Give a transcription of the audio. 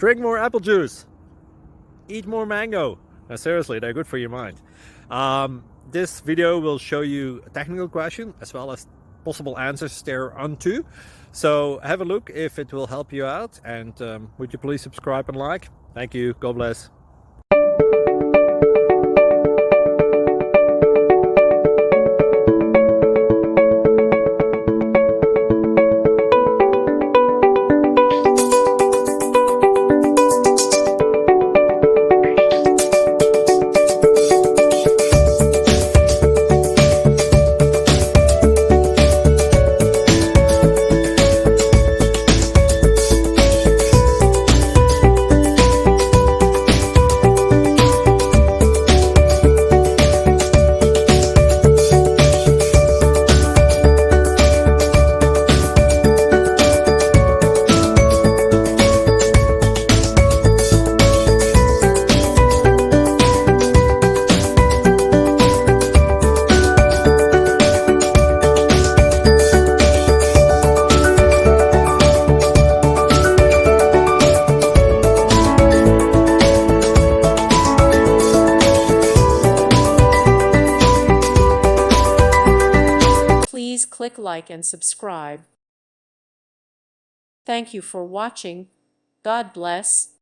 drink more apple juice, eat more mango. Now, seriously, they're good for your mind. This video will show you a technical question as well as possible answers thereunto. So have a look if it will help you out, and would you please subscribe and like? Thank you. God bless. Please click like and subscribe. Thank you for watching. God bless.